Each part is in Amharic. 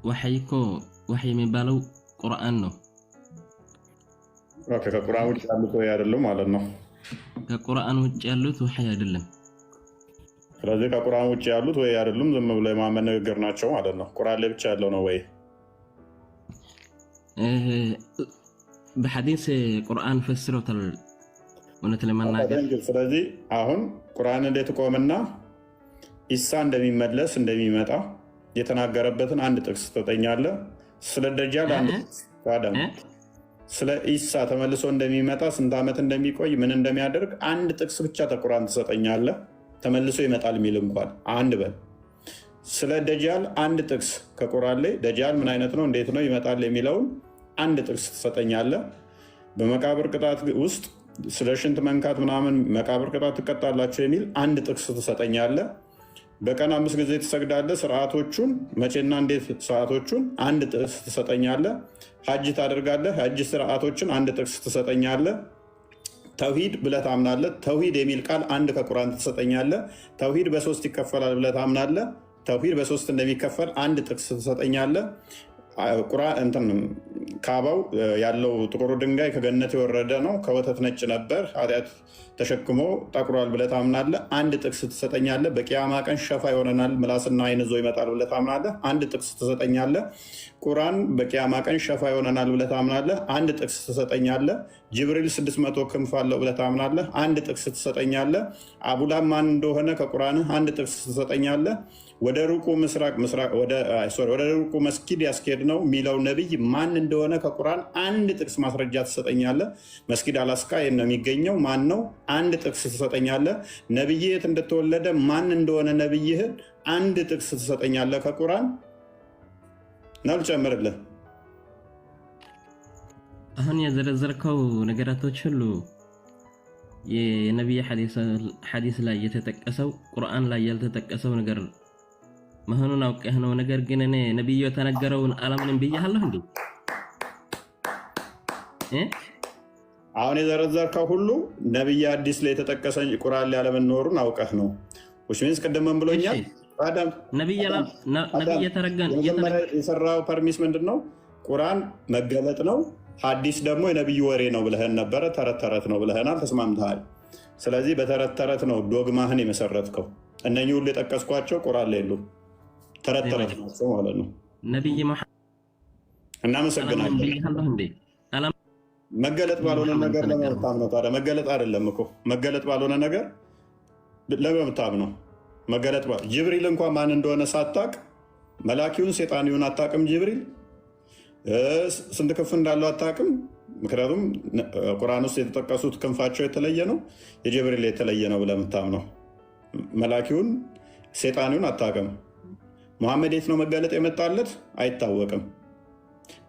ወህይኮ ወህይ የሚባለው ቁርአን ነው። ኦኬ ከቁርአን ውጭ ያሉት ወይ አይደለም ማለት ነው። ከቁርአን ውጭ ያሉት ወህይ አይደለም። ስለዚህ ከቁርአን ውጭ ያሉት ወይ አይደለም ዝም ብሎ የማመን ንግግር ናቸው ማለት ነው። ቁርአን ላይ ብቻ ያለው ነው ወይ? በሐዲስ ቁርአን ፈስረውታል እውነት ለማናገር። ስለዚህ አሁን ቁርአን እንዴት ቆመና ኢሳ እንደሚመለስ እንደሚመጣ የተናገረበትን አንድ ጥቅስ ትሰጠኛለህ። ስለ ደጃል አንድ አዳም ስለ ኢሳ ተመልሶ እንደሚመጣ ስንት ዓመት እንደሚቆይ ምን እንደሚያደርግ አንድ ጥቅስ ብቻ ከቁርአን ትሰጠኛለህ። ተመልሶ ይመጣል የሚል እንኳን አንድ በል። ስለ ደጃል አንድ ጥቅስ ከቁርአን ላይ ደጃል ምን አይነት ነው እንዴት ነው ይመጣል የሚለውን አንድ ጥቅስ ትሰጠኛለህ። በመቃብር ቅጣት ውስጥ ስለ ሽንት መንካት ምናምን መቃብር ቅጣት ትቀጣላችሁ የሚል አንድ ጥቅስ ትሰጠኛለህ። በቀን 5 ጊዜ ትሰግዳለህ። ስርዓቶቹን መቼና እንዴት ሰዓቶቹን አንድ ጥቅስ ትሰጠኛለህ። ሀጅ ታደርጋለህ። ሀጅ ስርዓቶችን አንድ ጥቅስ ትሰጠኛለህ። ተውሂድ ብለህ ታምናለህ። ተውሂድ የሚል ቃል አንድ ከቁርአን ትሰጠኛለህ። ተውሂድ በ3 ይከፈላል ብለህ ታምናለህ። ተውሂድ በ3 እንደሚከፈል አንድ ጥቅስ ትሰጠኛለህ። ካባው ያለው ጥቁሩ ድንጋይ ከገነት የወረደ ነው፣ ከወተት ነጭ ነበር፣ ኃጢአት ተሸክሞ ጠቁሯል ብለህ ታምናለህ። አንድ ጥቅስ ትሰጠኛለህ። በቂያማ ቀን ሸፋ ይሆነናል ምላስና አይን ይዞ ይመጣል ብለህ ታምናለህ። አንድ ጥቅስ ትሰጠኛለህ። ቁርአን በቂያማ ቀን ሸፋ ይሆነናል ብለህ ታምናለህ። አንድ ጥቅስ ትሰጠኛለህ። ጅብሪል 600 ክንፍ አለው ብለህ ታምናለህ። አንድ ጥቅስ ትሰጠኛለህ። አቡላብ ማን እንደሆነ ከቁርአንህ አንድ ጥቅስ ትሰጠኛለህ። ወደ ሩቁ ወደ ሩቁ መስጊድ ያስኬድ ነው የሚለው ነቢይ ማን እንደሆነ ከቁርአን አንድ ጥቅስ ማስረጃ ትሰጠኛለህ። መስጊድ አላስካ ነው የሚገኘው ማን ነው? አንድ ጥቅስ ትሰጠኛለህ። ነቢይ የት እንደተወለደ ማን እንደሆነ ነቢይህን አንድ ጥቅስ ትሰጠኛለህ ከቁርአን ነው። ልጨምርልህ? አሁን የዘረዘርከው ነገራቶች ሁሉ የነቢይ ሐዲስ ላይ የተጠቀሰው ቁርአን ላይ ያልተጠቀሰው ነገር መሆኑን አውቀህ ነው። ነገር ግን እኔ ነብዩ የተነገረውን አላምንም ብያለሁ እንዴ? አሁን የዘረዘርከው ሁሉ ነብይ አዲስ ላይ የተጠቀሰ ቁርአን ላይ አለመኖሩን አውቀህ ነው። ወሽሚንስ ቀደም ብሎኛል። አዳም ነብይ የተረገን የሰራው ፐርሚስ ምንድነው? ቁርአን መገለጥ ነው፣ ሐዲስ ደግሞ የነብዩ ወሬ ነው ብለህን ነበረ። ተረት ተረት ነው ብለህናል፣ ተስማምተሃል። ስለዚህ በተረት ተረት ነው ዶግማህን የመሰረትከው። እነኚህ ሁሉ የጠቀስኳቸው ቁርአን ላይ የሉም፣ ተረት ተረት ናቸው ማለት ነው። ነብይ መሐመድ እናመሰግናለን። መገለጥ ባልሆነ ነገር ለመብታም ነው። ታዲያ መገለጥ አይደለም እኮ መገለጥ ባልሆነ ነገር ለመብታም ነው። መገለጥ ጅብሪል እንኳን ማን እንደሆነ ሳታቅ መላኪውን ሴጣኒውን አታቅም። ጅብሪል ስንት ክንፍ እንዳለው አታቅም። ምክንያቱም ቁርአን ውስጥ የተጠቀሱት ክንፋቸው የተለየ ነው፣ የጅብሪል የተለየ ነው ብለህ የምታምነው። መላኪውን ሴጣኒውን አታቅም። መሐመድ የት ነው መገለጥ የመጣለት? አይታወቅም።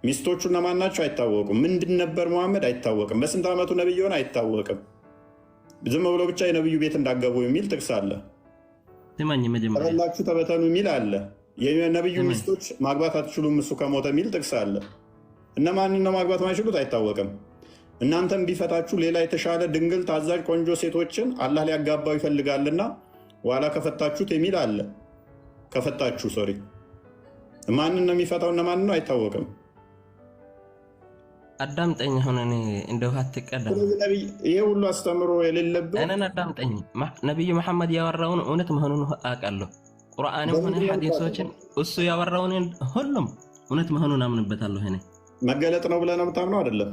ሚስቶቹ እነማን ናቸው? አይታወቁም። ምንድን ነበር መሐመድ? አይታወቅም። በስንት ዓመቱ ነብይ ሆነ? አይታወቅም። ዝም ብሎ ብቻ የነብዩ ቤት እንዳገቡ የሚል ጥቅስ አለ። ተበላችሁ ተበተኑ የሚል አለ። የነብዩ ሚስቶች ማግባት አትችሉም እሱ ከሞተ የሚል ጥቅስ አለ። እነማንን ነው ማግባት ማይችሉት? አይታወቅም። እናንተም ቢፈታችሁ ሌላ የተሻለ ድንግል ታዛዥ ቆንጆ ሴቶችን አላህ ሊያጋባው ይፈልጋልና ዋላ ከፈታችሁት የሚል አለ። ከፈታችሁ ሶሪ ማንን ነው የሚፈታው? እነማንን ነው? አይታወቅም። አዳምጠኝ። አሁን እኔ እንደው አትቀደም። ይሄ ሁሉ አስተምሮ የሌለበት እኔን አዳምጠኝ። ነብዩ መሐመድ ያወራውን እውነት መሆኑን አውቃለሁ። ቁርአንም ሆነ ሐዲሶችን እሱ ያወራውን ሁሉም እውነት መሆኑን አምንበታለሁ። እኔ መገለጥ ነው ብለህ ነው የምታምነው? አይደለም።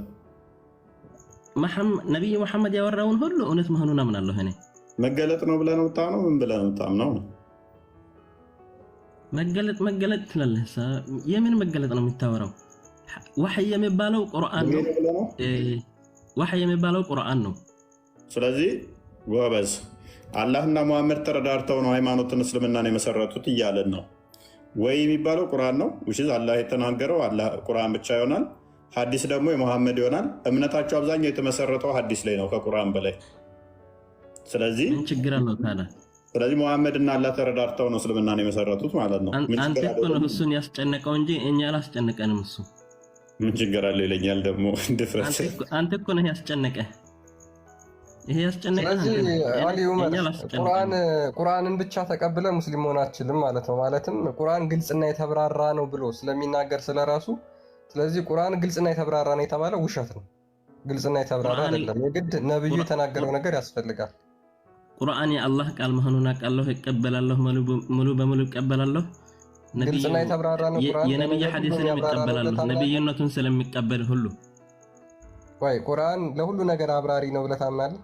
ነብዩ መሐመድ ያወራውን ሁሉ እውነት መሆኑን አምናለሁ። እኔ መገለጥ ነው ብለህ ነው የምታምነው? ምን ብለህ ነው የምታምነው? መገለጥ ትላለህ። የምን መገለጥ ነው የምታወራው? ወህይ የሚባለው ቁርአን ነው። ወህይ የሚባለው ቁርአን ነው። ስለዚህ ጎበዝ አላህና ሙሐመድ ተረዳርተው ነው ሃይማኖትን እስልምናን የመሰረቱት እያለን ነው። ወይ የሚባለው ቁርአን ነው። አላህ የተናገረው አላህ ቁርአን ብቻ ይሆናል። ሐዲስ ደግሞ የሙሐመድ ይሆናል። እምነታቸው አብዛኛው የተመሰረተው ሐዲስ ላይ ነው ከቁርአን በላይ። ስለዚህ ምን ችግር አለው ታዲያ? ስለዚህ ሙሐመድ እና አላህ ተረዳርተው ነው እስልምናን የመሰረቱት ማለት ነው። አንተ እኮ ነው እሱን ያስጨነቀው እንጂ እኛ አላስጨነቀንም። እሱ ምን ችግር አለው ይለኛል ደግሞ ድፍረት። አንተ እኮ ነህ ያስጨነቀ። ይሄ ያስጨነቀን። ስለዚህ አሊ ዑመር ቁርአንን ብቻ ተቀብለ ሙስሊም መሆን አትችልም ማለት ነው። ማለትም ቁርአን ግልጽና የተብራራ ነው ብሎ ስለሚናገር ስለራሱ፣ ስለዚህ ቁርአን ግልጽና የተብራራ ነው የተባለው ውሸት ነው። ግልጽና የተብራራ አይደለም። የግድ ነብዩ የተናገረው ነገር ያስፈልጋል። ቁርአን የአላህ ቃል መሆኑን አውቃለሁ፣ እቀበላለሁ፣ ሙሉ በሙሉ እቀበላለሁ። ግልጽና የተብራራ ነው ቁርአን። የነብዩ ሐዲስን እቀበላለሁ ነብዩነቱን ስለሚቀበል ሁሉ። ወይ ቁርአን ለሁሉ ነገር አብራሪ ነው ብለህ ታምናለህ?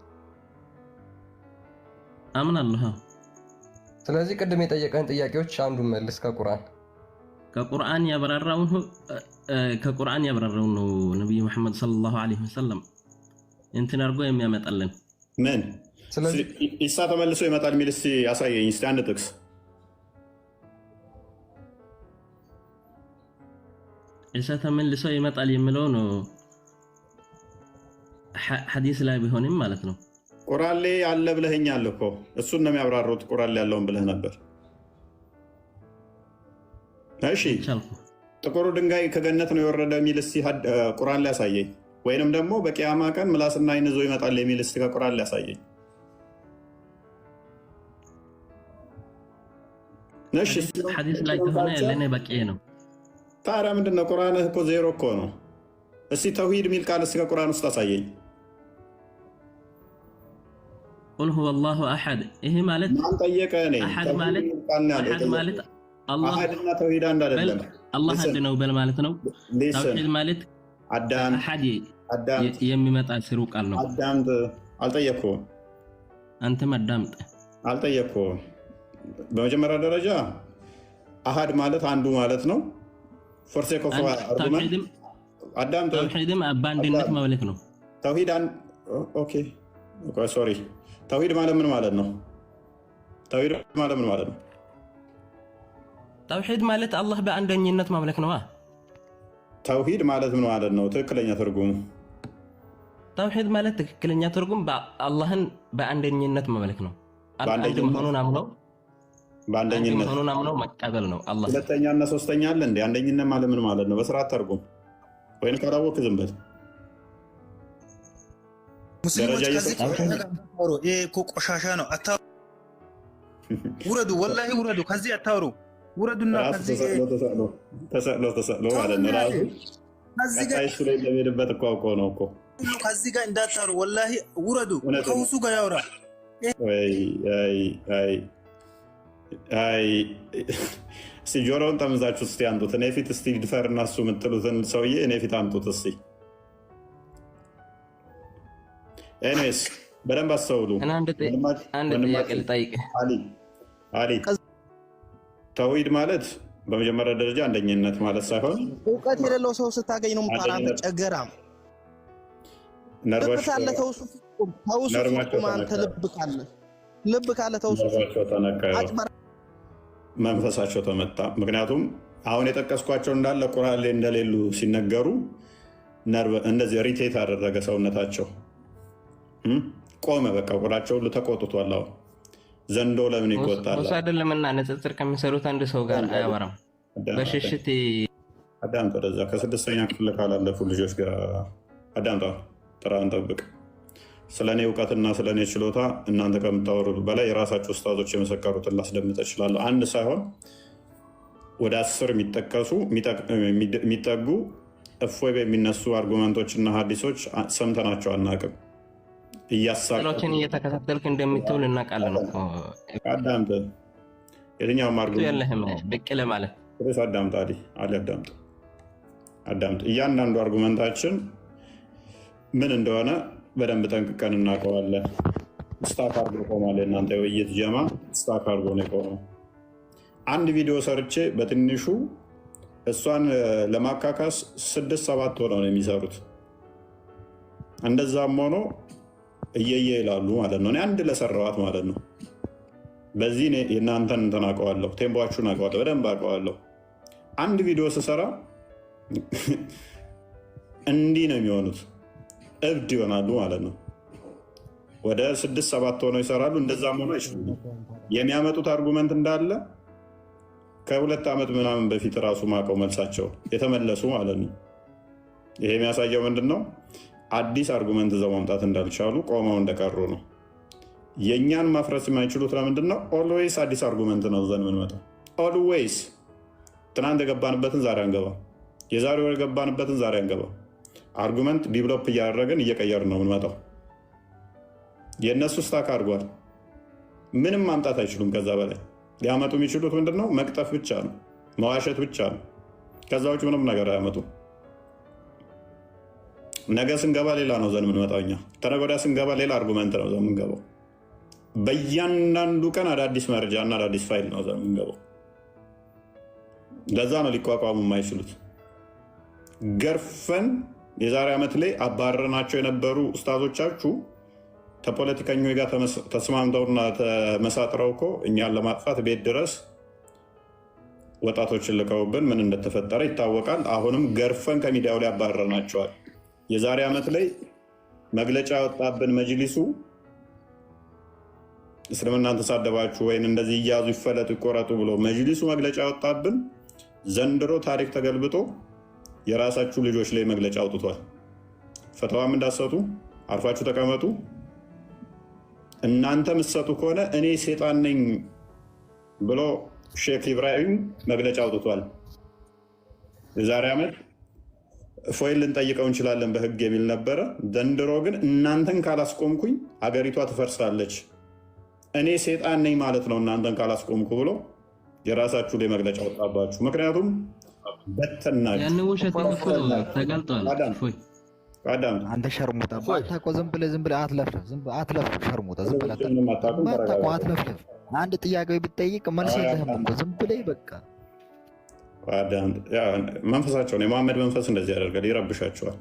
አምናለሁ። ስለዚህ ቅድም የጠየቀን ጥያቄዎች አንዱን መልስ። ከቁርአን ያብራራው ነው ነብዩ መሐመድ ሰለላሁ ዐለይሂ ወሰለም እንትን አድርጎ የሚያመጣልን ምን? ስለዚህ ኢሳ ተመልሶ ይመጣል የሚል እስቲ ያሳየኝ እስቲ አንድ ጥቅስ። ኢሳ ተመልሶ ይመጣል የሚለው ነው ሐዲስ ላይ ቢሆንም ማለት ነው። ቁርአን ላይ አለ ብለኸኛል እኮ እሱን ነው የሚያብራሩት። ቁርአን ላይ ያለውን ብለህ ነበር። እሺ ጥቁሩ ድንጋይ ከገነት ነው የወረደ የሚል እስቲ ቁርአን ላይ ያሳየኝ። ወይንም ደግሞ በቂያማ ቀን ምላስና ዓይን ይዞ ይመጣል የሚል እስቲ ከቁርአን ላይ ያሳየኝ። ነሽ ሐዲስ ላይ ተሆነ ለኔ በቂ ነው። ታዲያ ምንድነው? ቁርአንህ እኮ ዜሮ እኮ ነው። እስቲ ተውሂድ የሚል ቃል እስቲ ከቁርአን ውስጥ አሳየኝ። ቁል ሁወ አላሁ አሐድ። ይሄ ማለት ማን ጠየቀ? እኔ አሐድ ማለት አላህ አሐድና ተውሂድ አንድ አይደለም። አላህ አንድ ነው በል ማለት ነው። ተውሂድ ማለት አሐድ የሚመጣ ስሩ ቃል ነው። አዳምጥ። አልጠየቅኩም። አንተም አዳምጥ። አልጠየቅኩም። በመጀመሪያ ደረጃ አሐድ ማለት አንዱ ማለት ነው። ፎርሴ ኮፍ አርጉመንት አዳምጥ። ተውሂድም በአንድነት ማምለክ ነው። ተውሂድ ኦኬ ሶሪ። ተውሂድ ማለት ምን ማለት ነው? ተውሂድ ማለት ምን ማለት ነው? ተውሂድ ማለት አላህ በአንደኝነት ማምለክ ነው። ተውሂድ ማለት ምን ማለት ነው? ትክክለኛ ትርጉሙ ተውሂድ ማለት ትክክለኛ ትርጉም አላህን በአንደኝነት ማምለክ ነው። አንድ መሆኑን አምነው መቀበል ነው። አላህ ሁለተኛና ሶስተኛ አለ እንዴ? አንደኝነት ማለት ምን ማለት ነው? በስርዓት ተርጉም። ወይን ካላወቅህ ዝም በል። ሙስሊሞች ከዚህ ይሄ እኮ ቆሻሻ ነው። ውረዱ፣ ወላሂ ውረዱ፣ ከዚህ አታውሩ። ውረዱና ከዚህ ተሰቅሎ ማለት ነው። ራሱ እሱ ላይ ለሚሄድበት እኮ አውቆ ነው እኮ ከዚህ ጋር እንዳታሩ። ወላሂ ውረዱ፣ ከውሱ ጋር ያውራ። እስቲ ጆሮውን ጠምዛችሁ እስቲ አምጡት። እኔ ፊት እስቲ ድፈር እና እሱ የምትሉትን ሰውዬ እኔ ፊት አምጡት እስቲ። ኤኒዌይስ በደንብ አስተውሉ። አሊ ተውሂድ ማለት በመጀመሪያ ደረጃ አንደኝነት ማለት ሳይሆን እውቀት የሌለው ሰው ስታገኝ ነው ምታራም ጨገራ ነርባሽ ካለ ተውሱ አንተ ልብ ካለ ተውሱ መንፈሳቸው ተመታ። ምክንያቱም አሁን የጠቀስኳቸው እንዳለ ቁርአን ላይ እንደሌሉ ሲነገሩ እንደዚህ ሪቴት አደረገ ሰውነታቸው ቆመ። በቃ ቆዳቸው ሁሉ ተቆጥቷል። አሁን ዘንዶ ለምን ይቆጣል? ሙሳ አይደለምና ንጽጽር ከሚሰሩት አንድ ሰው ጋር አያወራም። በሽሽት አዳምጥ። ወደዛ ከስድስተኛ ክፍል ካላለፉ ልጆች ጋር አዳምጣ። ጥራን ጠብቅ። ስለ እኔ እውቀትና ስለ እኔ ችሎታ እናንተ ከምታወሩት በላይ የራሳቸው ኡስታዞች የመሰከሩትን ላስደምጠ እችላለሁ። አንድ ሳይሆን ወደ 10 የሚጠቀሱ የሚጠጉ እፎይ በሚነሱ አርጉመንቶችና ሀዲሶች ሰምተናቸው አናውቅም። እያሳሎችን እየተከታተልክ እንደምትውል እናውቃለን። አዳምጥ። የትኛውም አርጉመንት ያለህም ብቅ ለማለት አዳምጥ። አሊ አዳምጥ። እያንዳንዱ አርጉመንታችን ምን እንደሆነ በደንብ ጠንቅቀን እናውቀዋለን። ስታክ አርጎ ቆሟል። እናንተ የውይይት ጀማ ስታክ አርጎ ነው የቆመው። አንድ ቪዲዮ ሰርቼ በትንሹ እሷን ለማካካስ 6-7 ሆነው ነው የሚሰሩት። እንደዛም ሆኖ እየየ ይላሉ ማለት ነው። እኔ አንድ ለሰራዋት ማለት ነው። በዚህ የእናንተን እንትን አውቀዋለሁ፣ ቴምቧችሁን አውቀዋለሁ፣ በደንብ አውቀዋለሁ። አንድ ቪዲዮ ስሰራ እንዲህ ነው የሚሆኑት፣ እብድ ይሆናሉ ማለት ነው። ወደ 6-7 ሆነው ይሰራሉ። እንደዛም ሆኖ አይችሉም። የሚያመጡት አርጉመንት እንዳለ ከ2 ዓመት ምናምን በፊት ራሱ ማቀው መልሳቸው የተመለሱ ማለት ነው። ይሄ የሚያሳየው ምንድን ነው? አዲስ አርጉመንት ይዘው ማምጣት እንዳልቻሉ ቆመው እንደቀሩ ነው። የእኛን ማፍረስ የማይችሉት ለምንድን ነው? ኦልዌይስ አዲስ አርጉመንት ነው ዘን የምንመጣው። ኦልዌይስ ትናንት የገባንበትን ዛሬ አንገባ፣ የዛሬ ወር የገባንበትን ዛሬ አንገባ። አርጉመንት ዲቨሎፕ እያደረግን እየቀየርን ነው የምንመጣው። የእነሱ ስታክ አድርጓል። ምንም ማምጣት አይችሉም። ከዛ በላይ ሊያመጡ የሚችሉት ምንድን ነው? መቅጠፍ ብቻ ነው፣ መዋሸት ብቻ ነው። ከዛ ውጭ ምንም ነገር አያመጡም። ነገ ስንገባ ሌላ ነው ዘን የምንመጣው እኛ። ተነገ ወዲያ ስንገባ ሌላ አርጉመንት ነው ዘን የምንገባው። በእያንዳንዱ ቀን አዳዲስ መረጃ እና አዳዲስ ፋይል ነው ዘን የምንገባው። ለዛ ነው ሊቋቋሙ የማይችሉት። ገርፈን የዛሬ ዓመት ላይ አባረናቸው የነበሩ ኡስታዞቻችሁ ከፖለቲከኞች ጋር ተስማምተውና ተመሳጥረው እኮ እኛን ለማጥፋት ቤት ድረስ ወጣቶችን ልከውብን ምን እንደተፈጠረ ይታወቃል። አሁንም ገርፈን ከሚዲያው ላይ አባረናቸዋል። የዛሬ ዓመት ላይ መግለጫ ያወጣብን መጅሊሱ እስልምናን ተሳደባችሁ ወይም እንደዚህ እያዙ ይፈለጡ ይቆረጡ ብሎ መጅሊሱ መግለጫ ያወጣብን፣ ዘንድሮ ታሪክ ተገልብጦ የራሳችሁ ልጆች ላይ መግለጫ አውጥቷል። ፈተዋም እንዳሰጡ አርፋችሁ ተቀመጡ፣ እናንተ ምትሰጡ ከሆነ እኔ ሴጣን ነኝ ብሎ ሼክ ኢብራሂም መግለጫ አውጥቷል። የዛሬ ዓመት ፎይል ልንጠይቀው እንችላለን በህግ የሚል ነበረ። ዘንድሮ ግን እናንተን ካላስቆምኩኝ ሀገሪቷ ትፈርሳለች፣ እኔ ሴጣን ነኝ ማለት ነው እናንተን ካላስቆምኩ ብሎ የራሳችሁ ላይ መግለጫ ወጣባችሁ። ምክንያቱም በተናችሁ ያን ውሸት ተጋልጧል። አንተ ሸርሙጣ ባታውቀው ዝም ብለህ አትለፍለፍ። ሸርሙጣ ዝም ብለህ አትለፍለፍ። አንድ ጥያቄ ብትጠይቅ መልስ የለህም እኮ ዝም ብለህ በቃ። መንፈሳቸው ነው የመሐመድ መንፈስ እንደዚህ ያደርጋል፣ ይረብሻቸዋል።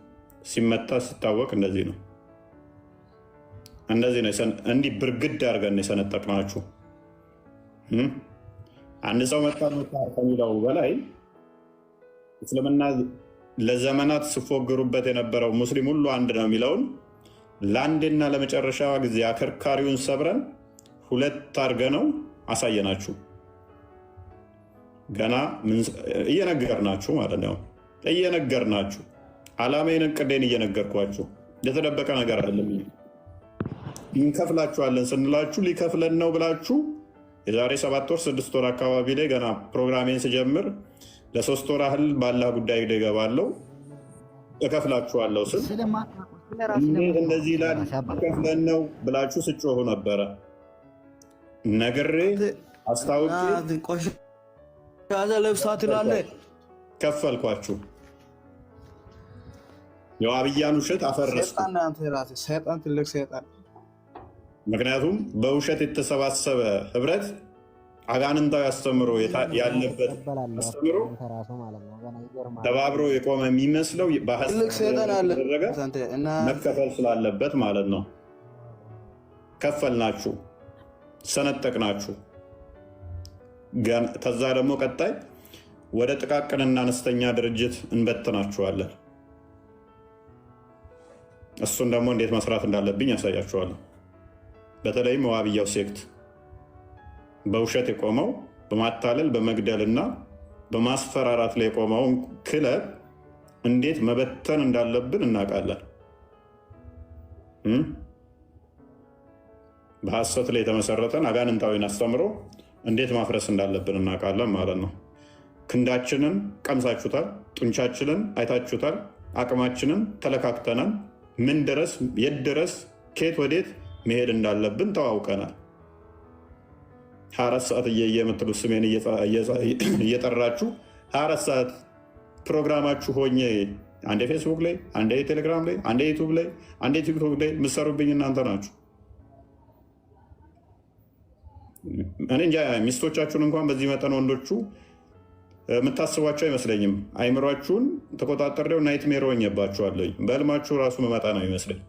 ሲመታ ሲታወቅ እንደዚህ ነው። እንዲህ ብርግድ አድርገን የሰነጠቅናችሁ። አንድ ሰው መታ ከሚለው በላይ እስልምና ለዘመናት ሲፎግሩበት የነበረው ሙስሊም ሁሉ አንድ ነው የሚለውን ለአንድና ለመጨረሻ ጊዜ አከርካሪውን ሰብረን ሁለት አድርገነው አሳየናችሁ። ገና እየነገርናችሁ ማለት ነው። እየነገርናችሁ ዓላማዬን እቅዴን እየነገርኳችሁ፣ የተደበቀ ነገር አይደለም። እንከፍላችኋለን ስንላችሁ ሊከፍለን ነው ብላችሁ የዛሬ 7 ወር 6 ወር አካባቢ ላይ ገና ፕሮግራሜን ስጀምር ለ3 ወር ያህል ባላ ጉዳይ ላይ ገባለሁ እከፍላችኋለሁ ስል እንደዚህ ላይ ከፍለን ነው ብላችሁ ስጮሁ ነበረ። ነግሬ አስታውቄ ከፈልኳችሁ። የዋብያን ውሸት አፈረስኩ። ምክንያቱም በውሸት የተሰባሰበ ህብረት አጋንንታዊ አስተምሮ ያለበት አስተምሮ ተባብሮ የቆመ የሚመስለው በደረገ መከፈል ስላለበት ማለት ነው። ከፈልናችሁ፣ ሰነጠቅናችሁ። ከዛ ደግሞ ቀጣይ ወደ ጥቃቅንና አነስተኛ ድርጅት እንበትናችኋለን። እሱን ደግሞ እንዴት መስራት እንዳለብኝ ያሳያችኋለሁ። በተለይም ዋብያው ሴክት በውሸት የቆመው በማታለል በመግደልና በማስፈራራት ላይ የቆመውን ክለብ እንዴት መበተን እንዳለብን እናውቃለን። በሐሰት ላይ የተመሰረተን አጋንንታዊን አስተምሮ እንዴት ማፍረስ እንዳለብን እናውቃለን ማለት ነው። ክንዳችንን ቀምሳችሁታል፣ ጡንቻችንን አይታችሁታል፣ አቅማችንን ተለካክተናል። ምን ድረስ የት ድረስ ከየት ወዴት መሄድ እንዳለብን ተዋውቀናል። 24 ሰዓት የምትሉ ስሜን እየጠራችሁ 24 ሰዓት ፕሮግራማችሁ ሆኜ አንዴ ፌስቡክ ላይ፣ አንዴ ቴሌግራም ላይ፣ አንዴ ዩቱብ ላይ፣ አንዴ ቲክቶክ ላይ የምትሰሩብኝ እናንተ ናችሁ። እኔ እንጃ ሚስቶቻችሁን እንኳን በዚህ መጠን ወንዶቹ የምታስቧቸው አይመስለኝም። አይምሯችሁን ተቆጣጠሬው ናይትሜር ሆኜባችኋለሁ። በህልማችሁ ራሱ መመጣ ነው ይመስለኝ።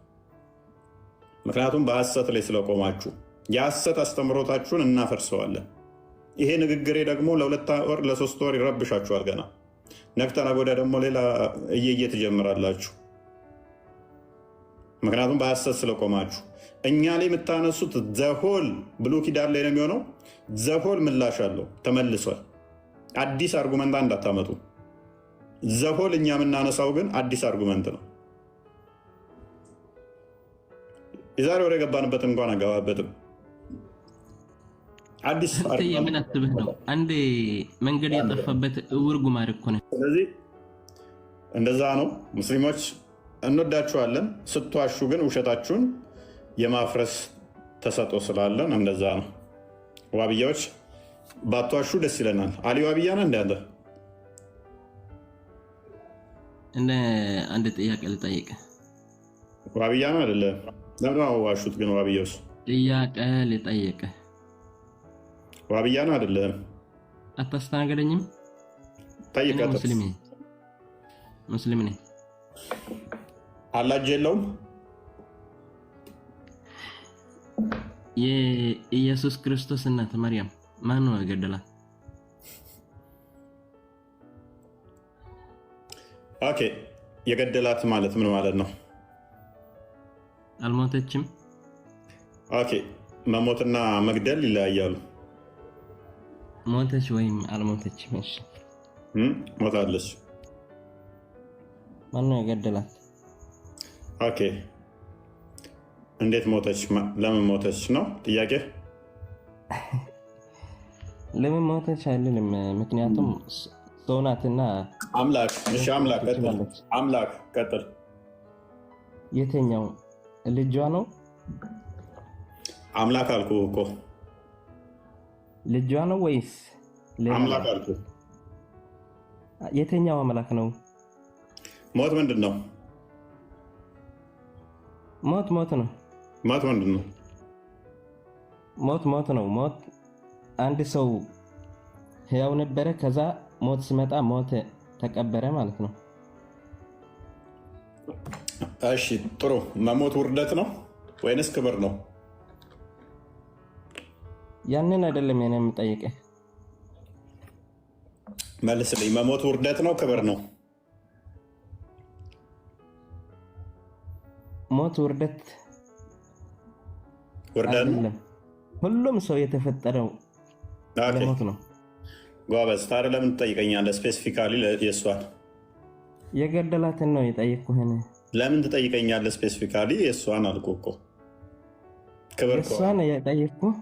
ምክንያቱም በሐሰት ላይ ስለቆማችሁ የሐሰት አስተምሮታችሁን እናፈርሰዋለን። ይሄ ንግግሬ ደግሞ ለ2 ወር ለ3 ወር ይረብሻችኋል። ገና ነግተና ወዲያ ደግሞ ሌላ እየየ ትጀምራላችሁ። ምክንያቱም በሐሰት ስለቆማችሁ እኛ ላይ የምታነሱት ዘሆል ብሉይ ኪዳን ላይ ነው የሚሆነው። ዘሆል ምላሽ አለው፣ ተመልሷል። አዲስ አርጉመንት እንዳታመጡ። ዘሆል እኛ የምናነሳው ግን አዲስ አርጉመንት ነው። የዛሬ ወር የገባንበትን እንኳን አገባበትም አዲስ የምን አትብህ ነው አንድ መንገድ የጠፋበት እውር ጉማሬ እኮ ነው። ስለዚህ እንደዛ ነው። ሙስሊሞች እንወዳችኋለን። ስትዋሹ ግን ውሸታችሁን የማፍረስ ተሰጦ ስላለን እንደዛ ነው። ዋብያዎች ባትዋሹ ደስ ይለናል። አሊ ዋብያ ነህ እንዳንተ? እንደ አንድ ጥያቄ ልጠይቅ። ዋብያ ነው አይደለም? ለምን ዋሹት ግን? ዋብያውስ ጥያቄ ልጠይቅ። ዋብያ ነው አይደለም? አታስተናገደኝም? ጠይቀህ። ሙስሊም ነኝ። አላጅ የለውም። የኢየሱስ ክርስቶስ እናት ማርያም ማን ነው የገደላት? ኦኬ፣ የገደላት ማለት ምን ማለት ነው? አልሞተችም። ኦኬ፣ መሞትና መግደል ይለያያሉ። ሞተች ወይም አልሞተችም። እሺ፣ ሞታለች። ማን ነው የገደላት? ኦኬ፣ እንዴት ሞተች? ለምን ሞተች ነው ጥያቄ? ለምን ሞተች አይደለም። ምክንያቱም ሰው ናትና አምላክ። እሺ፣ አምላክ ቀጥል። የትኛው ልጇ ነው? አምላክ አልኩህ እኮ። ልጇ ነው ወይስ አምላክ አልኩህ? የትኛው አምላክ ነው? ሞት ምንድን ነው? ሞት ነው። ሞት ምንድን ነው? ሞት ነው። ሞት አንድ ሰው ሕያው ነበረ፣ ከዛ ሞት ሲመጣ ሞት ተቀበረ ማለት ነው። እሺ ጥሩ። መሞት ውርደት ነው ወይንስ ክብር ነው? ያንን አይደለም የኔ የምጠይቅህ። መልስልኝ። መሞት ውርደት ነው ክብር ነው? ሞት ውርደት አይደለም። ሁሉም ሰው የተፈጠረው ለሞት ነው። ጎበዝ። ታዲያ ለምን ትጠይቀኛለህ? ስፔሲፊካሊ የእሷን የገደላትን ነው የጠየቅኩህ። ለምን ትጠይቀኛለህ? ስፔሲፊካሊ የእሷን አልኩህ እኮ። ክብር የእሷን የጠየቅኩህ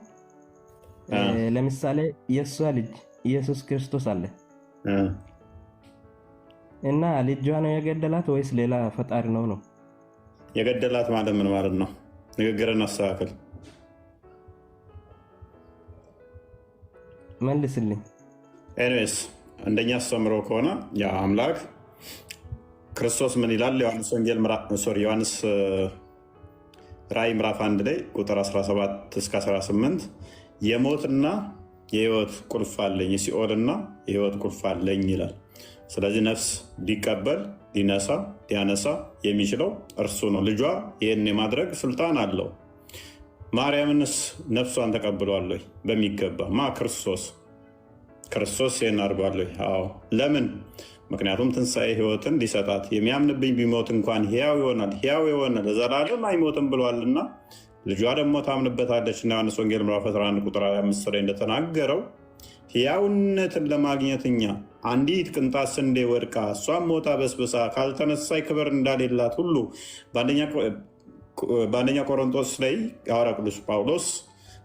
ለምሳሌ የእሷ ልጅ ኢየሱስ ክርስቶስ አለ እና ልጇ ነው የገደላት ወይስ ሌላ ፈጣሪ ነው? ነው የገደላት ማለት ምን ማለት ነው? ንግግርን አስተካክል። መልስልኝ። ኤኒዌይስ እንደኛ አስተምሮ ከሆነ ያ አምላክ ክርስቶስ ምን ይላል? ዮሐንስ ራእይ ምዕራፍ 1 ላይ ቁጥር 17 እስከ 18 የሞትና የህይወት ቁልፍ አለኝ፣ የሲኦልና የህይወት ቁልፍ አለኝ ይላል። ስለዚህ ነፍስ ሊቀበል ሊያነሳ የሚችለው እርሱ ነው። ልጇ ይህን የማድረግ ስልጣን አለው። ማርያምንስ ነፍሷን ተቀብሏል ወይ? በሚገባ ክርስቶስ ይህን አድርጓል ወይ? አዎ። ለምን? ምክንያቱም ትንሣኤ ህይወትን ሊሰጣት የሚያምንብኝ ቢሞት እንኳን ሕያው ይሆናል፣ ሕያው የሆነ ለዘላለም አይሞትም ብሏልና ልጇ ደግሞ ታምንበታለች እና ዮሐንስ ወንጌል ምዕራፍ 11 ቁጥር 25 ላይ እንደተናገረው ሕያውነትን ለማግኘት እኛ አንዲት ቅንጣት ስንዴ ወድቃ እሷም ሞታ በስብሳ ካልተነሳይ ክብር እንዳሌላት ሁሉ በአንደኛ ቆሮንቶስ ላይ ሐዋርያው ቅዱስ ጳውሎስ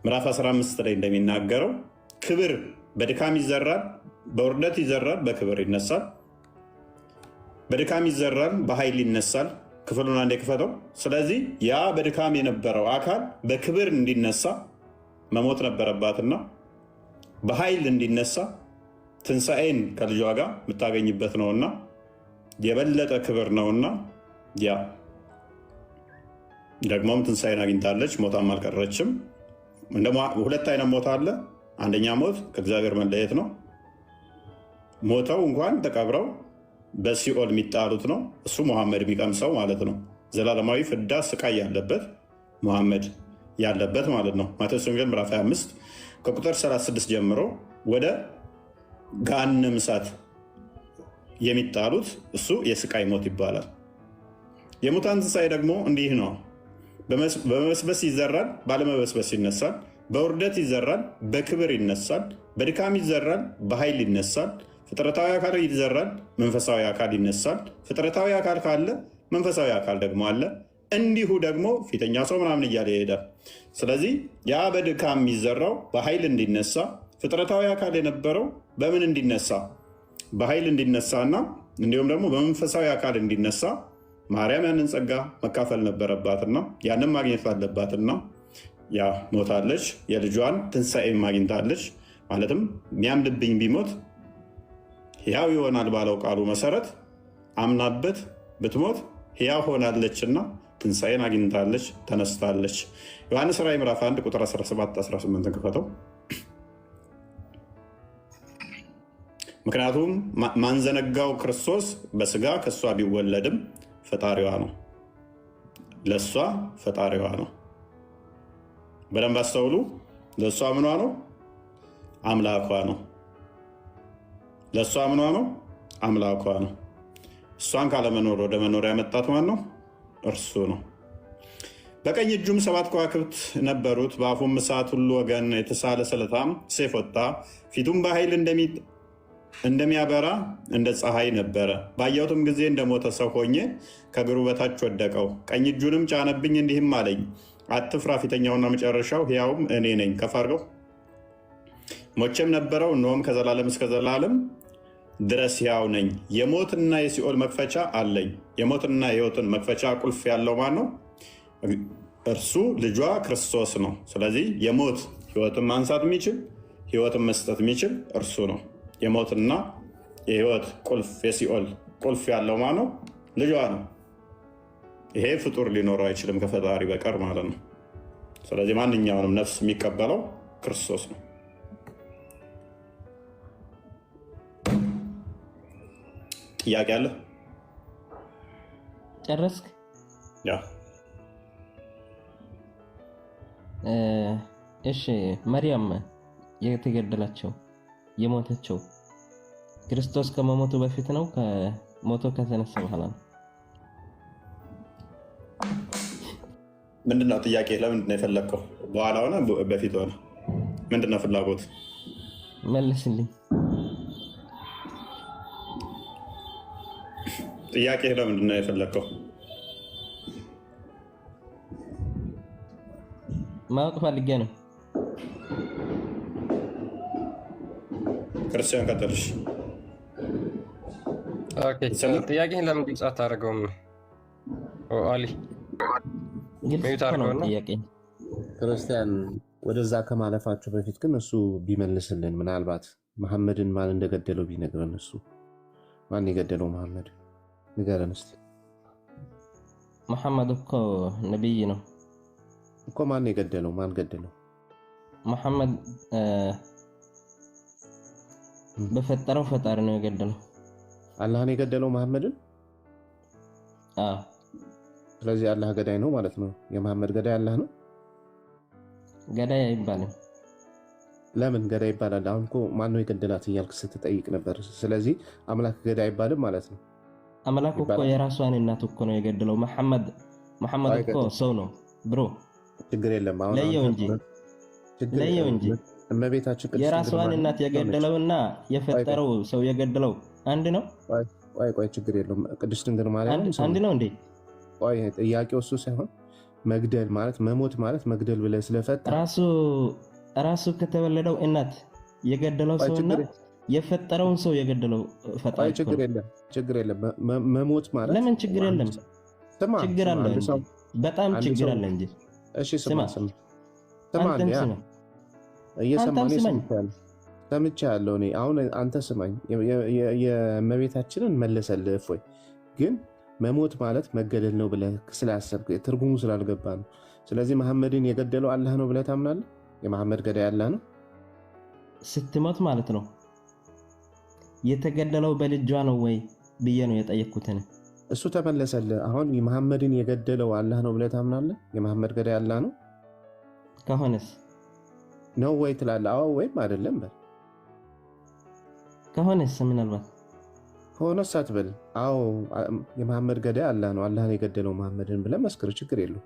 ምዕራፍ 15 ላይ እንደሚናገረው ክብር በድካም ይዘራል፣ በውርደት ይዘራል፣ በክብር ይነሳል። በድካም ይዘራል፣ በኃይል ይነሳል። ክፍሉን አንዴ ክፈተው። ስለዚህ ያ በድካም የነበረው አካል በክብር እንዲነሳ መሞት ነበረባትና በኃይል እንዲነሳ ትንሣኤን ከልጇ ጋር የምታገኝበት ነውና የበለጠ ክብር ነውና ያ ደግሞም ትንሣኤን አግኝታለች፣ ሞታም አልቀረችም። ሁለት አይነት ሞት አለ። አንደኛ ሞት ከእግዚአብሔር መለየት ነው። ሞተው እንኳን ተቀብረው በሲኦል የሚጣሉት ነው። እሱ መሐመድ የሚቀምሰው ማለት ነው። ዘላለማዊ ፍዳ ስቃይ ያለበት መሐመድ ያለበት ማለት ነው። ማቴዎስ ወንጌል ምዕራፍ 25 ከቁጥር 36 ጀምሮ ወደ ገሃነመ እሳት የሚጣሉት እሱ የስቃይ ሞት ይባላል። የሙታን ትንሣኤ ደግሞ እንዲህ ነው። በመበስበስ ይዘራል፣ ባለመበስበስ ይነሳል። በውርደት ይዘራል፣ በክብር ይነሳል። በድካም ይዘራል፣ በኃይል ይነሳል። ፍጥረታዊ አካል ይዘራል፣ መንፈሳዊ አካል ይነሳል። ፍጥረታዊ አካል ካለ መንፈሳዊ አካል ደግሞ አለ። እንዲሁ ደግሞ ፊተኛ ሰው ምናምን እያለ ይሄዳል። ስለዚህ ያ በድካም የሚዘራው በኃይል እንዲነሳ፣ ፍጥረታዊ አካል የነበረው በምን እንዲነሳ? በኃይል እንዲነሳና እንዲሁም ደግሞ በመንፈሳዊ አካል እንዲነሳ ማርያም ያንን ጸጋ መካፈል ነበረባትና ያንን ማግኘት አለባትና ያ ሞታለች። የልጇን ትንሣኤ ማግኝታለች። ማለትም የሚያምንብኝ ቢሞት ሕያው ይሆናል ባለው ቃሉ መሰረት አምናበት ብትሞት ሕያው ሆናለችና ትንሣኤን አግኝታለች፣ ተነስታለች። ዮሐንስ ራዕይ ምዕራፍ 1 ቁጥር 17-18 ክፈተው። ምክንያቱም ማንዘነጋው ክርስቶስ በስጋ ከእሷ ቢወለድም ፈጣሪዋ ነው፣ ለእሷ ፈጣሪዋ ነው። በደንብ አስተውሉ። ለእሷ ምኗ ነው? አምላኳ ነው። ለእሷ ምኗ ነው? አምላኳ ነው። እሷን ካለመኖር ወደ መኖር ያመጣት ማን ነው? እርሱ ነው። በቀኝ እጁም 7 ከዋክብት ነበሩት። በአፉም እሳት ሁሉ ወገን የተሳለ ስለታም ሰይፍ ወጣ። ፊቱም በኃይል እንደሚያበራ እንደ ፀሐይ ነበረ። ባየሁትም ጊዜ እንደሞተ ሰው ሆኜ ከእግሩ በታች ወደቀው። ቀኝ እጁንም ጫነብኝ፣ እንዲህም አለኝ፣ አትፍራ፣ ፊተኛውና መጨረሻው ሕያውም እኔ ነኝ። ከፍ አድርገው። ሞቼም ነበረው፣ እነሆም ከዘላለም እስከ ዘላለም ድረስ ሕያው ነኝ። የሞትና የሲኦል መክፈቻ አለኝ። የሞትና የሕይወትን መክፈቻ ቁልፍ ያለው ማን ነው? እርሱ ልጇ ክርስቶስ ነው። ስለዚህ የሞት ሕይወትን ማንሳት የሚችል ሕይወትን መስጠት የሚችል እርሱ ነው። የሞትና የሕይወት ቁልፍ የሲኦል ቁልፍ ያለው ማን ነው? ልጇ ነው። ይሄ ፍጡር ሊኖረው አይችልም ከፈጣሪ በቀር ማለት ነው። ስለዚህ ማንኛውንም ነፍስ የሚቀበለው ክርስቶስ ነው። ጥያቄ አለ? ጨረስክ? ያ እሺ። መርያም የተገደላቸው የሞተችው ክርስቶስ ከመሞቱ በፊት ነው ከሞቶ ከተነሳ በኋላ ነው? ምንድነው ጥያቄ? ለምንድን ነው የፈለግከው? በኋላ ሆነ በፊት ሆነ? ምንድነው ፍላጎት? መልስልኝ። ጥያቄ ለምንድን ነው የፈለግከው? ማወቅ ፈልጌ ነው። ክርስቲያን ቀጥልሽ። ጥያቄህን ለምን ግልጽ አታደርገውም? አሊ ክርስቲያን ወደዛ ከማለፋቸው በፊት ግን እሱ ቢመልስልን፣ ምናልባት መሐመድን ማን እንደገደለው ቢነግረን። እሱ ማን የገደለው መሐመድ ንገረን እስኪ። መሐመድ እኮ ነቢይ ነው እኮ። ማን የገደለው? ማን ገደለው? መሐመድ በፈጠረው ፈጣሪ ነው የገደለው። አላህን የገደለው መሐመድን? አዎ። ስለዚህ አላህ ገዳይ ነው ማለት ነው። የመሐመድ ገዳይ አላህ ነው? ገዳይ አይባልም። ለምን ገዳይ ይባላል? አሁን እኮ ማነው የገደላት እያልክ ስትጠይቅ ነበር። ስለዚህ አምላክ ገዳይ አይባልም ማለት ነው። አምላክ እኮ የራሷን እናት እኮ ነው የገደለው። መሐመድ እኮ ሰው ነው ብሮ። ችግር የለም። አሁን ለየው እንጂ እመቤታችን የራሷን እናት የገደለውና የፈጠረው ሰው የገደለው አንድ ነው። ቆይ ችግር የለውም። ቅድስት ድንግል ማርያም አንድ ነው እንዴ? ቆይ ጥያቄው እሱ ሳይሆን መግደል ማለት መሞት ማለት መግደል ብለህ ስለፈጠረ ራሱ ከተወለደው እናት የገደለው ሰውና የፈጠረውን ሰው የገደለው ፈጣሪ። ችግር የለም። መሞት ማለት ለምን ችግር የለም? ችግር አለ፣ በጣም ችግር አለ እንጂ። እሺ ስማ ሰምቻለሁ እኔ። አሁን አንተ ስማኝ። የእመቤታችንን መለሰልህ እፎይ። ግን መሞት ማለት መገደል ነው ብለህ ስላሰብክ ትርጉሙ ስላልገባ ነው። ስለዚህ መሐመድን የገደለው አላህ ነው ብለህ ታምናለህ? የመሐመድ ገዳይ አላህ ነው ስትሞት ማለት ነው። የተገደለው በልጇ ነው ወይ ብዬ ነው የጠየቅኩትን። እሱ ተመለሰልህ። አሁን መሐመድን የገደለው አላህ ነው ብለህ ታምናለህ? የመሐመድ ገዳይ አላህ ነው ከሆነስ ነው ወይ ትላለህ? አዎ ወይም አይደለም በል። ከሆነስ ምናልባት ከሆነስ አትበል። አዎ የመሐመድ ገዳይ አላህ ነው፣ አላህን የገደለው መሐመድን ብለህ መስክር። ችግር የለውም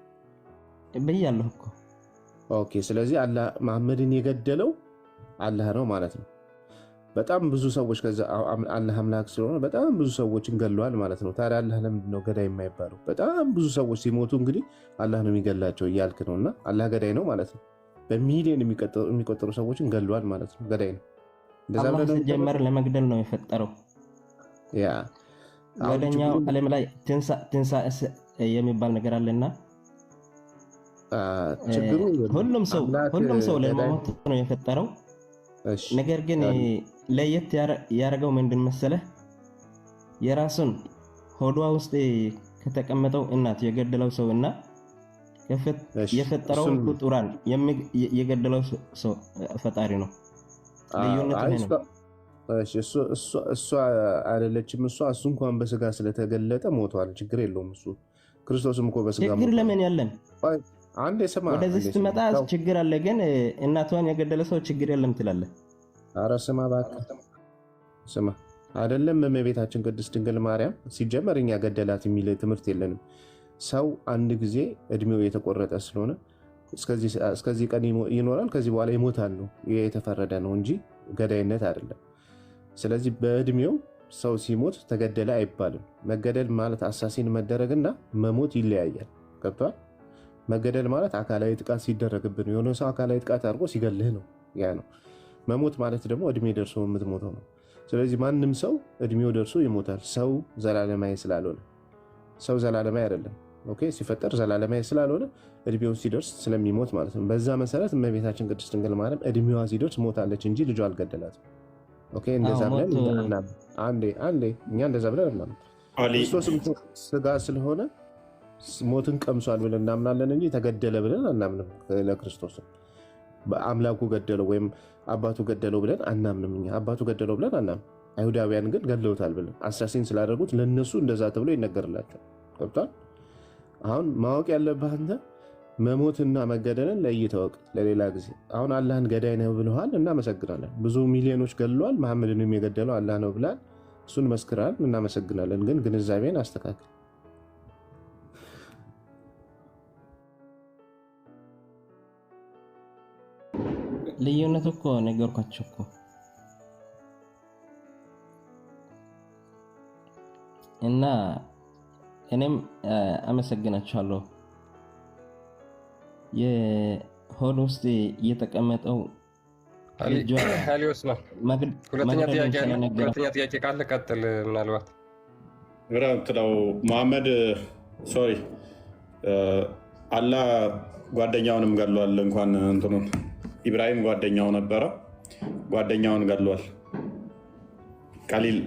ብያለሁ እኮ። ኦኬ። ስለዚህ መሐመድን የገደለው አላህ ነው ማለት ነው። በጣም ብዙ ሰዎች ከዛ አላህ አምላክ ስለሆነ በጣም ብዙ ሰዎችን ገለዋል ማለት ነው። ታዲያ አላህ ለምንድን ነው ገዳይ የማይባለው? በጣም ብዙ ሰዎች ሲሞቱ እንግዲህ አላህ ነው የሚገላቸው እያልክ ነው። እና አላህ ገዳይ ነው ማለት ነው። በሚሊዮን የሚቆጠሩ ሰዎችን ገለዋል ማለት ነው። ገዳይ ነው። አላህ ሲጀመር ለመግደል ነው የፈጠረው። ወደኛው ዓለም ላይ ትንሣኤ የሚባል ነገር አለና ሁሉም ሰው ለመሞት ነው የፈጠረው። ነገር ግን ለየት ያደረገው ምንድን መሰለህ? የራሱን ሆዷ ውስጥ ከተቀመጠው እናት የገደለው ሰው እና የፈጠረው ፍጡራን የገደለው ሰው ፈጣሪ ነው። ልዩነቱ ይሄ ነው። እሷ አይደለችም። እሱ እንኳን በስጋ ስለተገለጠ ሞቷል። ችግር የለውም። እሱ ክርስቶስም እኮ በስጋ ችግር ለምን ያለን አንዴ ስማ፣ ወደዚህ ስትመጣ ችግር አለ። ግን እናቷን የገደለ ሰው ችግር የለም ትላለህ። ኧረ ስማ እባክህ ስማ። አይደለም እመቤታችን ቅድስት ድንግል ማርያም ሲጀመር እኛ ገደላት የሚል ትምህርት የለንም። ሰው አንድ ጊዜ እድሜው የተቆረጠ ስለሆነ እስከዚህ ቀን ይኖራል፣ ከዚህ በኋላ ይሞታል ነው የተፈረደ ነው እንጂ ገዳይነት አይደለም። ስለዚህ በእድሜው ሰው ሲሞት ተገደለ አይባልም። መገደል ማለት አሳሲን መደረግና መሞት ይለያያል። ገብቷል? መገደል ማለት አካላዊ ጥቃት ሲደረግብን የሆነ ሰው አካላዊ ጥቃት አድርጎ ሲገልህ ነው፣ ያ ነው። መሞት ማለት ደግሞ እድሜ ደርሶ የምትሞተው ነው። ስለዚህ ማንም ሰው እድሜው ደርሶ ይሞታል። ሰው ዘላለማዊ ስላልሆነ፣ ሰው ዘላለማዊ አይደለም። ኦኬ፣ ሲፈጠር ዘላለማዊ ስላልሆነ እድሜው ሲደርስ ስለሚሞት ማለት ነው። በዛ መሰረት እመቤታችን ቅድስት ድንግል ማርያም እድሜዋ ሲደርስ ሞታለች እንጂ ልጇ አልገደላትም። ኦኬ፣ እንደዛ ብለን አንዴ እኛ እንደዛ ብለን እናምን። ክርስቶስም ስጋ ስለሆነ ሞትን ቀምሷል ብለን እናምናለን እንጂ ተገደለ ብለን አናምንም። ለክርስቶስ አምላኩ ገደለው ወይም አባቱ ገደለው ብለን አናምንም። እኛ አባቱ ገደለው ብለን አናምን። አይሁዳውያን ግን ገድለውታል ብለን አሳሲን ስላደረጉት ለነሱ እንደዛ ተብሎ ይነገርላቸው። ገብቷል? አሁን ማወቅ ያለብህ አንተ መሞትና መገደልን ለይተህ ወቅ ለሌላ ጊዜ። አሁን አላህን ገዳይ ነው ብለዋል፣ እናመሰግናለን። ብዙ ሚሊዮኖች ገድለዋል፣ መሐመድንም የገደለው አላህ ነው ብላል፣ እሱን መስክራል፣ እናመሰግናለን። ግን ግንዛቤን አስተካክል። ልዩነቱ እኮ ነገርኳቸው እኮ እና እኔም አመሰግናችኋለሁ። የሆድ ውስጥ እየተቀመጠው ሊወስ ነው። ሁለተኛ ጥያቄ ካለ ቀጥል። ምናልባት ትለው መሐመድ ሶሪ አላህ ጓደኛውንም ገድሏል። እንኳን እንትኑን ኢብራሂም ጓደኛው ነበረ፣ ጓደኛውን ገድሏል። ቀሊል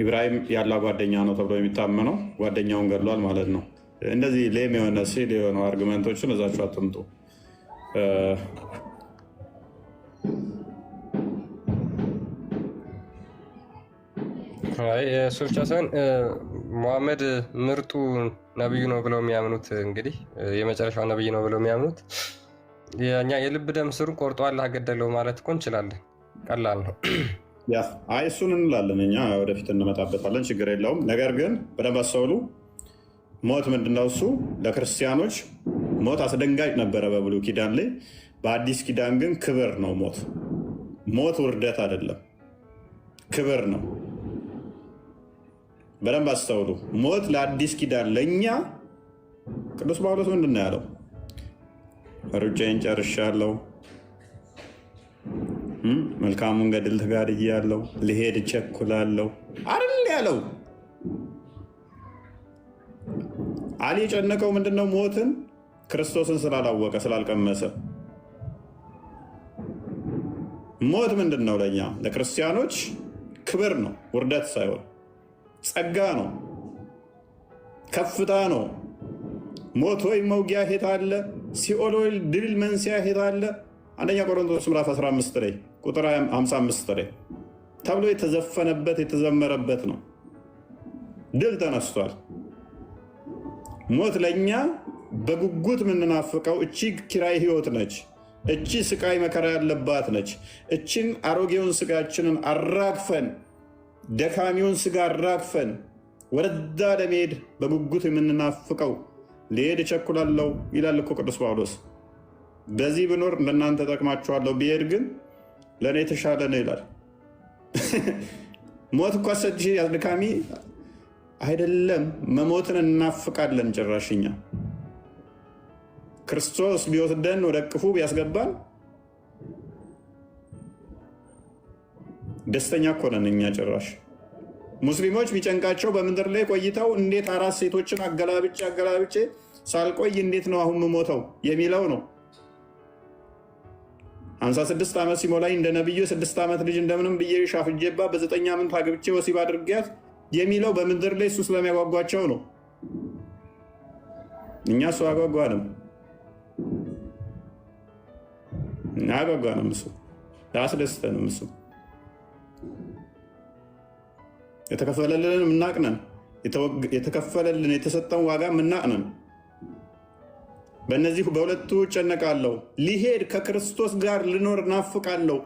ኢብራሂም ያላ ጓደኛ ነው ተብሎ የሚታመነው ጓደኛውን ገድሏል ማለት ነው። እንደዚህ ሌም የሆነ ሲል የሆኑ አርጊመንቶችን እዛችሁ አትምጡ። እሱ ብቻ ሳይሆን ሙሐመድ ምርጡ ነብዩ ነው ብለው የሚያምኑት እንግዲህ የመጨረሻው ነብይ ነው ብለው የሚያምኑት እኛ የልብ ደም ስሩን ቆርጦ አላህ ገደለው ማለት እኮ እንችላለን። ቀላል ነው። አይ እሱን እንላለን እኛ ወደፊት እንመጣበታለን፣ ችግር የለውም። ነገር ግን በደንብ አስተውሉ። ሞት ምንድነው? እሱ ለክርስቲያኖች ሞት አስደንጋጭ ነበረ በብሉይ ኪዳን ላይ። በአዲስ ኪዳን ግን ክብር ነው ሞት። ሞት ውርደት አይደለም፣ ክብር ነው። በደንብ አስተውሉ። ሞት ለአዲስ ኪዳን ለእኛ ቅዱስ ጳውሎስ ምንድን ነው ያለው? ሩጫዬን ጨርሻለሁ፣ መልካሙን ገድል ተጋድያለሁ፣ ልሄድ እቸኩላለሁ አይደል ያለው? አሊ የጨነቀው ምንድነው? ሞትን ክርስቶስን ስላላወቀ ስላልቀመሰ። ሞት ምንድን ነው? ለእኛ ለክርስቲያኖች ክብር ነው፣ ውርደት ሳይሆን ጸጋ ነው፣ ከፍታ ነው። ሞት ወይ መውጊያ ሄት አለ፣ ሲኦል ወይ ድል መንስያ ሄት አለ። አንደኛ ቆሮንቶስ ምዕራፍ 15 ላይ ቁጥር 55 ላይ ተብሎ የተዘፈነበት የተዘመረበት ነው። ድል ተነስቷል። ሞት ለእኛ በጉጉት የምንናፍቀው እቺ ኪራይ ህይወት ነች። እቺ ስቃይ መከራ ያለባት ነች። እቺን አሮጌውን ስጋችንን አራግፈን ደካሚውን ስጋ አራግፈን ወደዛ ለመሄድ በጉጉት የምንናፍቀው ልሄድ እቸኩላለሁ ይላል እኮ ቅዱስ ጳውሎስ። በዚህ ብኖር ለእናንተ ጠቅማችኋለሁ፣ ብሄድ ግን ለእኔ የተሻለ ነው ይላል። ሞት እኮ አሰልቺ አድካሚ አይደለም። መሞትን እናፍቃለን። ጭራሽኛ ክርስቶስ ቢወስደን ወደ እቅፉ ቢያስገባን ደስተኛ እኮ ነን እኛ። ጭራሽ ሙስሊሞች ቢጨንቃቸው በምድር ላይ ቆይተው እንዴት 4 ሴቶችን አገላብጬ ሳልቆይ እንዴት ነው አሁን የምሞተው የሚለው ነው። 56 ዓመት ሲሞላኝ እንደ ነብዩ 6 ዓመት ልጅ እንደምንም ብዬ ሻፍጄባ በ9 ዓመት አግብቼ ወሲብ አድርጊያት የሚለው በምድር ላይ እሱ ስለሚያጓጓቸው ነው። እኛ እሱ አጓጓንም አጓጓንም እሱ አስደስተንም እሱ የተከፈለልን ምናቅነን የተከፈለልን የተሰጠን ዋጋ ምናቅነን። በእነዚህ በሁለቱ እጨነቃለሁ። ሊሄድ ከክርስቶስ ጋር ልኖር ናፍቃለሁ።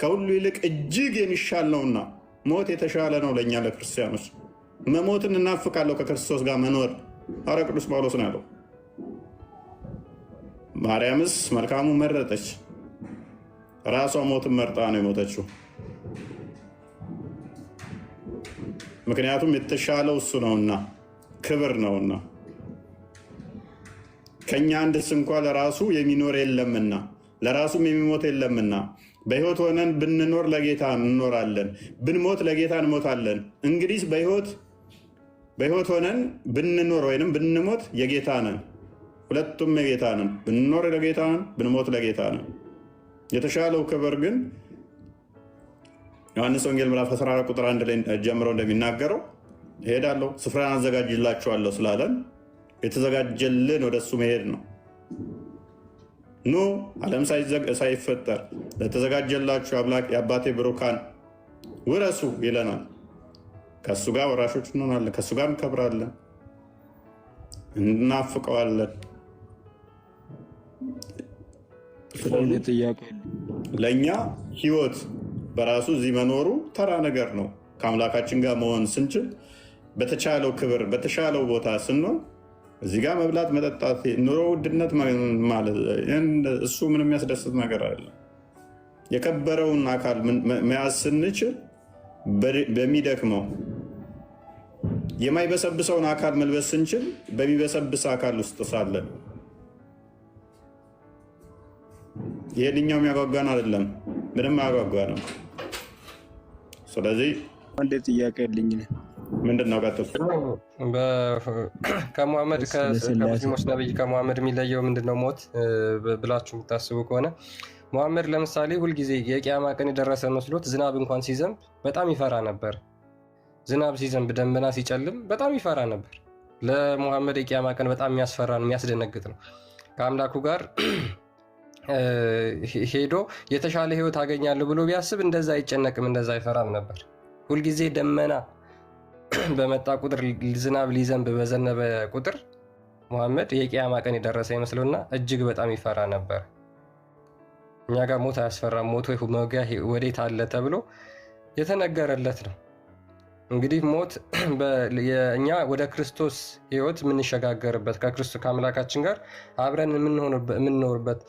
ከሁሉ ይልቅ እጅግ የሚሻል ነውና ሞት የተሻለ ነው ለእኛ ለክርስቲያኖች። መሞትን እናፍቃለሁ ከክርስቶስ ጋር መኖር። ሐዋርያ ቅዱስ ጳውሎስ ነው ያለው። ማርያምስ መልካሙ መረጠች። ራሷ ሞትን መርጣ ነው የሞተችው። ምክንያቱም የተሻለው እሱ ነውና ክብር ነውና። ከኛ አንድስ እንኳ ለራሱ የሚኖር የለምና ለራሱም የሚሞት የለምና በሕይወት ሆነን ብንኖር ለጌታ እንኖራለን፣ ብንሞት ለጌታ እንሞታለን። እንግዲህ በሕይወት ሆነን ብንኖር ወይንም ብንሞት የጌታ ነን። ሁለቱም የጌታ ነን። ብንኖር ለጌታ ነን፣ ብንሞት ለጌታ ነን። የተሻለው ክብር ግን ዮሐንስ ወንጌል ምዕራፍ 14 ቁጥር 1 ላይ ጀምሮ እንደሚናገረው እሄዳለሁ ስፍራን አዘጋጅላችኋለሁ ስላለን የተዘጋጀልን ወደ እሱ መሄድ ነው። ኑ ዓለም ሳይፈጠር ለተዘጋጀላችሁ የአባቴ ብሩካን ውረሱ ይለናል። ከእሱ ጋር ወራሾች እንሆናለን፣ ከእሱ ጋር እንከብራለን፣ እናፍቀዋለን። ለእኛ ህይወት በራሱ እዚህ መኖሩ ተራ ነገር ነው። ከአምላካችን ጋር መሆን ስንችል በተቻለው ክብር በተሻለው ቦታ ስንሆን እዚህ ጋር መብላት መጠጣት፣ ኑሮ ውድነት ማለት እሱ ምንም የሚያስደስት ነገር አይደለም። የከበረውን አካል መያዝ ስንችል በሚደክመው የማይበሰብሰውን አካል መልበስ ስንችል በሚበሰብስ አካል ውስጥ ሳለን ይሄኛው የሚያጓጓን አይደለም፣ ምንም አያጓጓንም። ስለዚህ አንድ ጥያቄ ያለኝ ምንድን ነው ቀጥታ ከሙሐመድ ከሙስሊሞች ነብይ ከሙሐመድ የሚለየው ምንድነው ሞት ብላችሁ የምታስቡ ከሆነ ሙሐመድ ለምሳሌ ሁልጊዜ የቂያማ ቀን የደረሰ መስሎት ዝናብ እንኳን ሲዘንብ በጣም ይፈራ ነበር። ዝናብ ሲዘንብ ደመና ሲጨልም በጣም ይፈራ ነበር። ለሙሐመድ የቂያማ ቀን በጣም የሚያስፈራ ነው፣ የሚያስደነግጥ ነው። ከአምላኩ ጋር ሄዶ የተሻለ ህይወት አገኛለሁ ብሎ ቢያስብ እንደዛ አይጨነቅም፣ እንደዛ አይፈራም ነበር። ሁልጊዜ ደመና በመጣ ቁጥር ዝናብ ሊዘንብ በዘነበ ቁጥር ሙሐመድ የቂያማ ቀን የደረሰ ይመስለውና እጅግ በጣም ይፈራ ነበር። እኛ ጋር ሞት አያስፈራም። ሞት ወይ መውጊያ ወዴት አለ ተብሎ የተነገረለት ነው። እንግዲህ ሞት እኛ ወደ ክርስቶስ ህይወት የምንሸጋገርበት ከአምላካችን ጋር አብረን የምንኖርበት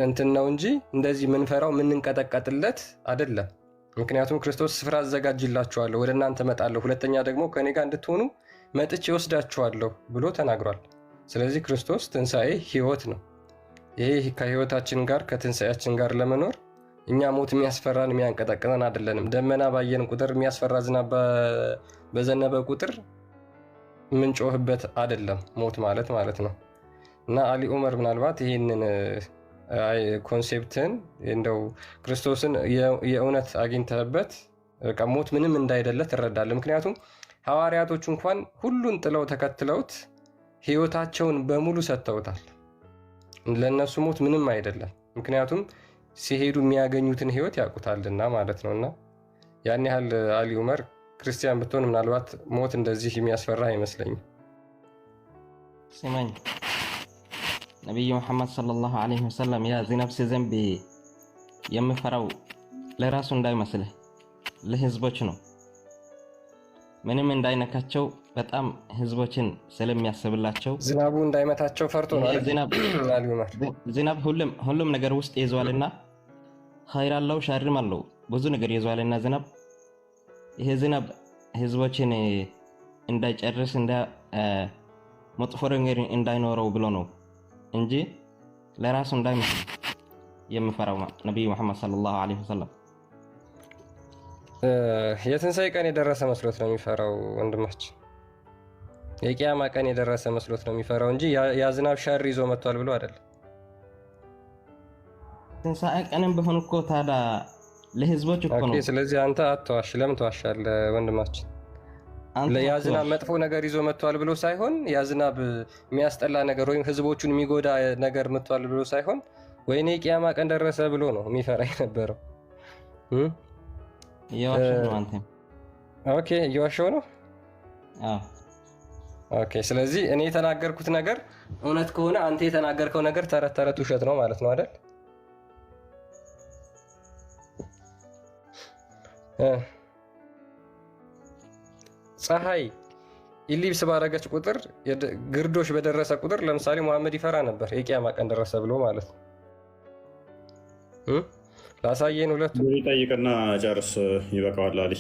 እንትን ነው እንጂ እንደዚህ የምንፈራው የምንንቀጠቀጥለት አይደለም። ምክንያቱም ክርስቶስ ስፍራ አዘጋጅላችኋለሁ፣ ወደ እናንተ እመጣለሁ፣ ሁለተኛ ደግሞ ከኔ ጋር እንድትሆኑ መጥቼ ወስዳችኋለሁ ብሎ ተናግሯል። ስለዚህ ክርስቶስ ትንሣኤ ህይወት ነው። ይሄ ከህይወታችን ጋር ከትንሣኤያችን ጋር ለመኖር እኛ ሞት የሚያስፈራን የሚያንቀጠቅጠን አይደለንም። ደመና ባየን ቁጥር የሚያስፈራ ዝናብ በዘነበ ቁጥር የምንጮህበት አይደለም ሞት ማለት ነው። እና አሊ ኡመር ምናልባት ይህንን ኮንሴፕትን እንደው ክርስቶስን የእውነት አግኝተህበት ሞት ምንም እንዳይደለ ትረዳለህ። ምክንያቱም ሐዋርያቶች እንኳን ሁሉን ጥለው ተከትለውት ህይወታቸውን በሙሉ ሰጥተውታል። ለእነሱ ሞት ምንም አይደለም። ምክንያቱም ሲሄዱ የሚያገኙትን ህይወት ያውቁታልና ማለት ነው። እና ያን ያህል አሊ ኡመር ክርስቲያን ብትሆን ምናልባት ሞት እንደዚህ የሚያስፈራ አይመስለኝም። ስማኝ ነቢዩ ሙሐመድ ሰለላሁ ዐለይሂ ወሰለም ያ ዝናብ ሲዘንብ የምፈራው ለራሱ እንዳይመስልህ ለህዝቦች ነው። ምንም እንዳይነካቸው በጣም ህዝቦችን ስለሚያስብላቸው ዝናቡ እንዳይመታቸው ፈርቶ ነው። ዝናብ ሁሉም ነገር ውስጥ ይዘዋልና ኸይር አለው ሸርም አለው ብዙ ነገር ይዟልና ዝናብ ይሄ ዝናብ ህዝቦችን እንዳይጨርስ እንዳ መጥፎ ነገር እንዳይኖረው ብሎ ነው እንጂ ለራሱ እንዳይመስል የምፈራው ነብዩ መሐመድ ሰለላሁ ዐለይሂ ወሰለም የትንሣኤ ቀን የደረሰ መስሎት ነው የሚፈራው ወንድማችን። የቂያማ ቀን የደረሰ መስሎት ነው የሚፈራው እንጂ ያ ዝናብ ሸር ይዞ መጥቷል ብሎ አይደለም። ትንሣኤ ቀንም ቢሆን እኮ ታዲያ ለህዝቦች እኮ ነው። ስለዚህ አንተ አትዋሽ። ለምን ትዋሻለህ ወንድማችን? ያ ዝናብ መጥፎ ነገር ይዞ መጥቷል ብሎ ሳይሆን ያ ዝናብ የሚያስጠላ ነገር ወይም ህዝቦቹን የሚጎዳ ነገር መጥቷል ብሎ ሳይሆን ወይኔ ቂያማ ቀን ደረሰ ብሎ ነው የሚፈራ የነበረው። እየዋሸህ ነው አንተ። ኦኬ እየዋሸሁ ነው። ኦኬ ስለዚህ እኔ የተናገርኩት ነገር እውነት ከሆነ አንተ የተናገርከው ነገር ተረት ተረት ውሸት ነው ማለት ነው አይደል? ፀሐይ ኢሊፕስ ባረገች ቁጥር ግርዶሽ በደረሰ ቁጥር ለምሳሌ መሐመድ ይፈራ ነበር የቂያማ ቀን ደረሰ ብሎ ማለት ነው። ላሳየን ሁለቱ ጠይቅና ጨርስ። ይበቃዋል አሊ